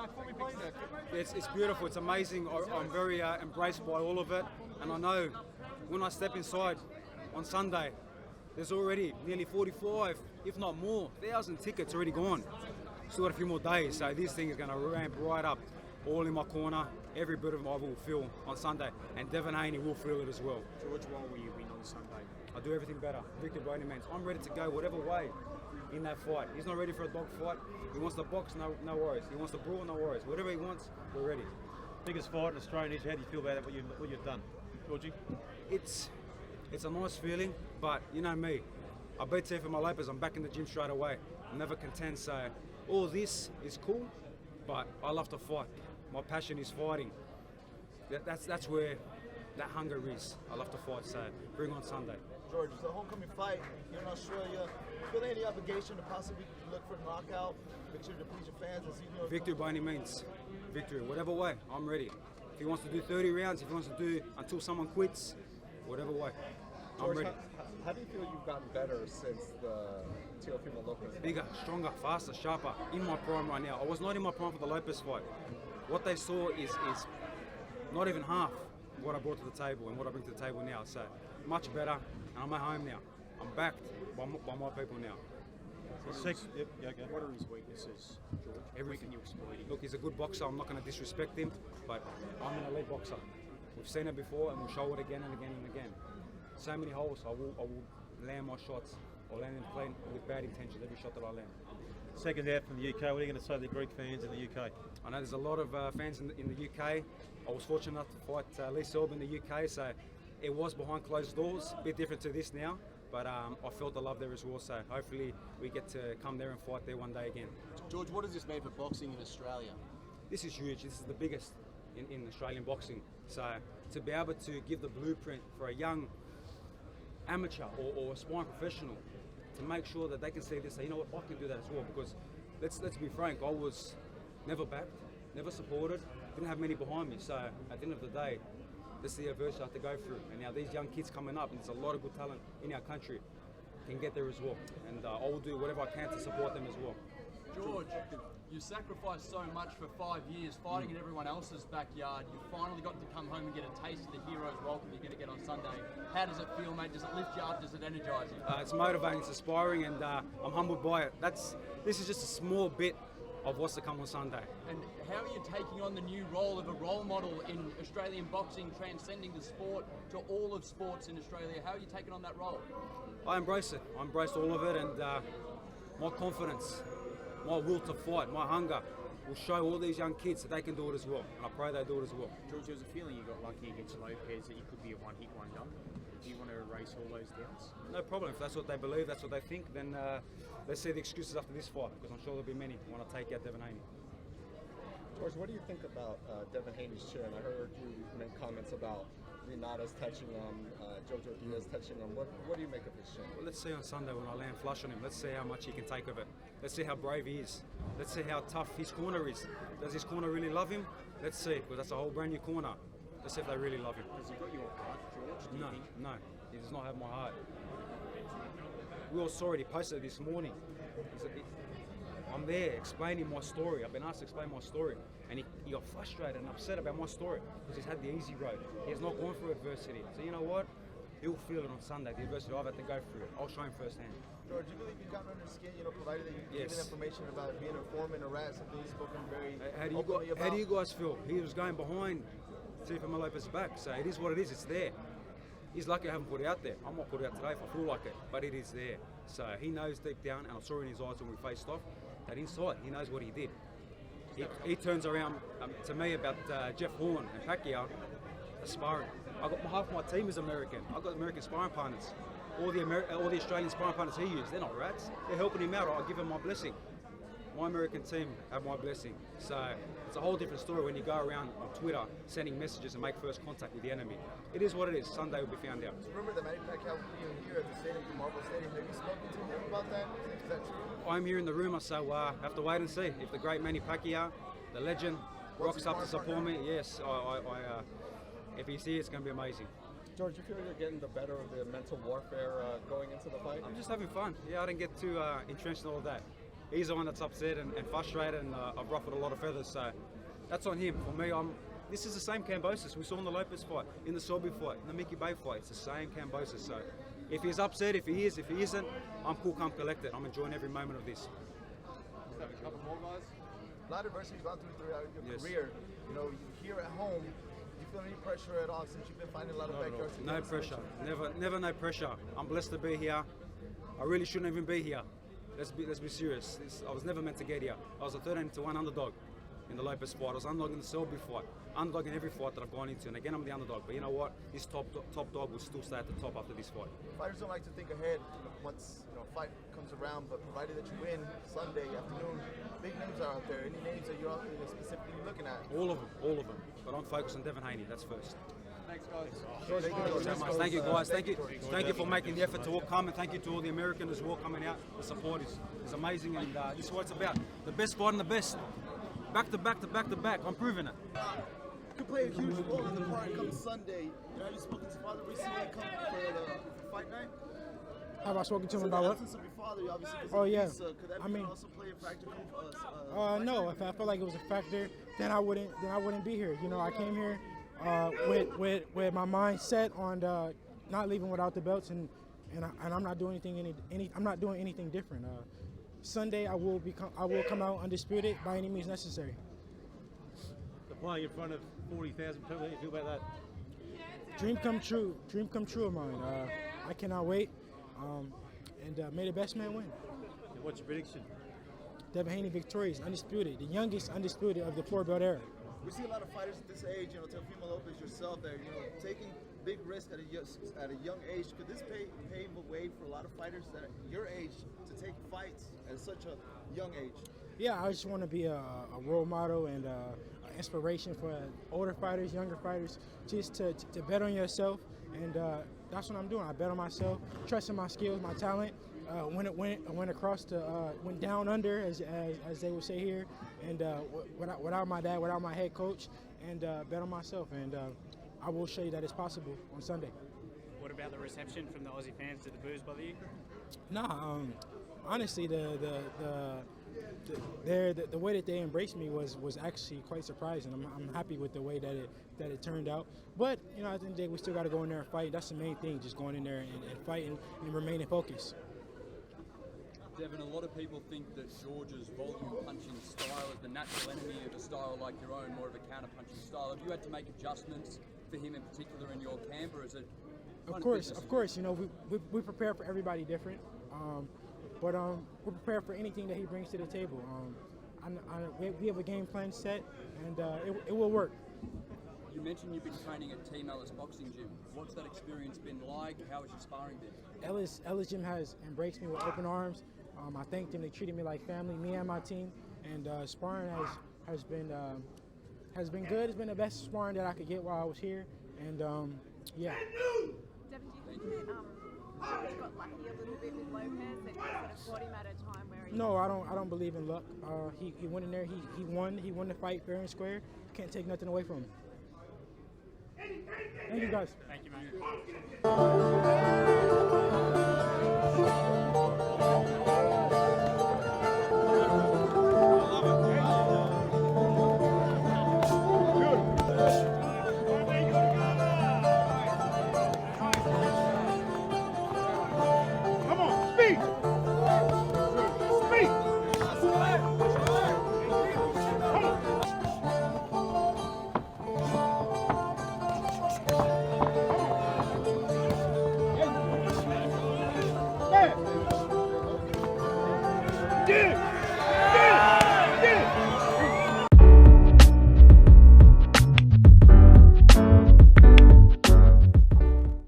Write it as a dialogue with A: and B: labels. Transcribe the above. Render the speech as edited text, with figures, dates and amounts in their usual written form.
A: back for me, please?
B: It's beautiful. It's amazing. I'm very embraced by all of it, and I know when I step inside on Sunday, there's already nearly 45, if not more, 1,000 tickets already gone. Still got a few more days, so this thing is going to ramp right up. All in my corner, every bit of it I will feel on Sunday, and Devin Haney will feel it as well.
A: George, why will you win on Sunday?
B: I do everything better. Victor Brady means I'm ready to go whatever way in that fight. He's not ready for a dog fight. He wants to box, no worries. He wants to brawl, no worries. Whatever he wants, we're ready.
C: Biggest fight in Australian history. How do you feel about it, what you've done, Georgie?
B: It's a nice feeling, but you know me. I beat Teofimo Lopez, I'm back in the gym straight away. I'm never content, so all this is cool, but I love to fight. My passion is fighting. That's where that hunger is. I love to fight, so bring on Sunday.
D: George, it's a homecoming fight. You're in Australia. Feel any obligation to possibly look for a knockout? Make sure to please your fans.
B: Victory by any means. Victory, whatever way, I'm ready. If he wants to do 30 rounds, if he wants to do until someone quits, whatever way, I'm ready.
E: How do you feel you've gotten better since the Teofimo Lopez?
B: Bigger, stronger, faster, sharper, in my prime right now. I was not in my prime for the Lopez fight. What they saw is not even half what I brought to the table and what I bring to the table now. So much better, and I'm at home now. I'm backed by my people now.
A: What are his weaknesses, George?
B: Everything.
A: Can you exploit him?
B: Look, he's a good boxer. I'm not going to disrespect him, but I'm an elite boxer. We've seen it before, and we'll show it again and again and again. So many holes. I will land my shots. I'll land them clean with bad intentions. Every shot that I land.
C: Second out from the UK. What are you going to say to the Greek fans in the UK?
B: I know there's a lot of fans in the UK. I was fortunate enough to fight Lee Selby in the UK, so it was behind closed doors. A bit different to this now, but I felt the love there as well. So hopefully we get to come there and fight there one day again.
F: George, what does this mean for boxing in Australia?
B: This is huge. This is the biggest in Australian boxing. So to be able to give the blueprint for a young amateur or aspiring professional to make sure that they can see this, say, you know what, I can do that as well. Because let's be frank, I was never backed, never supported, didn't have many behind me. So at the end of the day, this is the adversity I have to go through. And now these young kids coming up, and there's a lot of good talent in our country, can get there as well. And I will do whatever I can to support them as well.
G: George, you sacrificed so much for 5 years, fighting in everyone else's backyard. You finally got to come home and get a taste of the hero's welcome you're going to get on Sunday. How does it feel, mate? Does it lift you up? Does it energise you?
B: It's motivating, it's inspiring, and I'm humbled by it. This is just a small bit of what's to come on Sunday.
G: And how are you taking on the new role of a role model in Australian boxing, transcending the sport to all of sports in Australia? How are you taking on that role?
B: I embrace it. I embrace all of it, and my confidence, my will to fight, my hunger will show all these young kids that they can do it as well. And I pray they do it as well.
A: George, there was a feeling you got lucky against Lopez that you could be a one-hit wonder. Do you want to erase all those doubts?
B: No problem. If that's what they believe, that's what they think, then let's see the excuses after this fight, because I'm sure there'll be many who want to take out Devin Haney.
E: George, what do you think about Devin Haney's chin? I heard you make comments about Renata's touching him, Jojo Diaz touching him. What do you make of his chin?
B: Well, let's see on Sunday when I land flush on him. Let's see how much he can take of it. Let's see how brave he is. Let's see how tough his corner is. Does his corner really love him? Let's see, because that's a whole brand new corner. Let's see if they really love him.
A: Has he got your heart, George? Do you think?
B: No, he does not have my heart. We all saw it. He posted it this morning. I'm there explaining my story. I've been asked to explain my story, and he got frustrated and upset about my story because he's had the easy road. He has not gone through adversity. So you know what? He'll feel it on Sunday, the adversity I've had to go through. I'll show him firsthand.
D: George, you believe you've gotten under his skin, provided that you've given information about being a foreman, a rat, something he's spoken very openly about?
B: How do you guys feel? He was going behind Teofimo Lopez's back, so it is what it is. It's there. He's lucky I haven't put it out there. I might put it out today if I feel like it, but it is there. So he knows deep down, and I saw in his eyes when we faced off, that inside he knows what he did. He turns around to me about Jeff Horn and Pacquiao sparring. Half my team is American. I've got American sparring partners. All the Australian sparring partners he used, they're not rats. They're helping him out. I give him my blessing. My American team have my blessing. So it's a whole different story when you go around on Twitter sending messages and make first contact with the enemy. It is what it is. Sunday will be found out.
D: Remember that Manny Pacquiao being here at the stadium, the Marvel Stadium. Have you spoken to him about that? Is that true?
B: I'm hearing the rumour, so I have to wait and see. If the great Manny Pacquiao, the legend, rocks up to support me, yes, if he's here, it's going to be amazing.
E: George, you feel you're getting the better of the mental warfare going into the fight?
B: I'm just having fun. Yeah, I didn't get too entrenched in all of that. He's the one that's upset and frustrated, and I've ruffled a lot of feathers. So that's on him. For me, this is the same Kambosos we saw in the Lopez fight, in the Selby fight, in the Mickey Bay fight. It's the same Kambosos. So if he's upset, if he is, if he isn't, I'm cool, calm, collected. I'm enjoying every moment of this.
F: Have a couple more guys.
D: A lot of adversity you've gone through throughout your
B: Yes.
D: career. You know, here at home, do you feel any pressure at all since you've been fighting a lot of backyard
B: No pressure. Never no pressure. I'm blessed to be here. I really shouldn't even be here. Let's be serious. I was never meant to get here. I was a 13-1 underdog in the Lopez fight. I was underdog in the Selby fight. Underdog in every fight that I've gone into. And again, I'm the underdog. But you know what? This top dog will still stay at the top after this fight.
D: Fighters don't like to think ahead once fight comes around, but provided that you win Sunday afternoon, big names are out there. Any names that you're specifically looking at?
B: All of them. But I'm focused on Devin Haney. That's first.
F: Thanks, guys.
B: Thank you so much. Thank you, guys. Thank you for making the effort to all come, and thank you to all the Americans as well coming out. The support is amazing, and this is what it's about. The best fight and the best. Back to back to back to back. I'm proving it.
D: Could play a huge role in the part come Sunday. Have you spoken to father recently come for the fight night?
H: Have I spoken to him
D: So
H: about
D: the
H: what?
D: absence of your father, obviously,
H: Oh, yeah.
D: Could that
H: I mean-
D: also play a factor?
H: No, if I felt like it was a factor, then I wouldn't be here. You know, I came here with my mind set on not leaving without the belts, and I'm not doing anything different. Sunday I will come out undisputed by any means necessary.
C: The playing in front of 40,000 people, how do you feel about that?
H: Dream come true of mine. I cannot wait, and may the best man win.
C: And what's your prediction?
H: Devin Haney victorious, undisputed, the youngest undisputed of the 4-belt era.
D: We see a lot of fighters at this age, Teofimo Lopez, yourself, there, taking big risks at a young age. Could this pave a way for a lot of fighters that are your age to take fights at such a young age?
H: Yeah, I just want to be a role model and an inspiration for older fighters, younger fighters, just to bet on yourself, and that's what I'm doing. I bet on myself, trusting my skills, my talent. Went down under, as they would say here, and without my dad, without my head coach, and bet on myself, and I will show you that it's possible on Sunday.
A: What about the reception from the Aussie fans? Did the boos bother you?
H: Nah, honestly, the way that they embraced me was actually quite surprising. I'm happy with the way that it turned out. But at the end of the day, we still got to go in there and fight. That's the main thing, just going in there and fighting and remaining focused.
G: Devin, a lot of people think that George's volume punching style is the natural enemy of a style like your own, more of a counter punching style. Have you had to make adjustments for him in particular in your camp, or is it?
H: Of course. We prepare for everybody different, but we're prepared for anything that he brings to the table. We have a game plan set, and it will work.
G: You mentioned you've been training at Team Ellis Boxing Gym. What's that experience been like? How has your sparring been?
H: Ellis Gym has embraced me with open arms. I thank them. They treated me like family, me and my team. And sparring has been good. It's been the best sparring that I could get while I was here. And yeah.
I: Devin, do you think that George got lucky a little bit with Lopez, that he sort of fought him at a time where he?
H: No, I don't believe in luck. He went in there. He won the fight fair and square. Can't take nothing away from him. Thank you, guys.
A: Thank you, mate.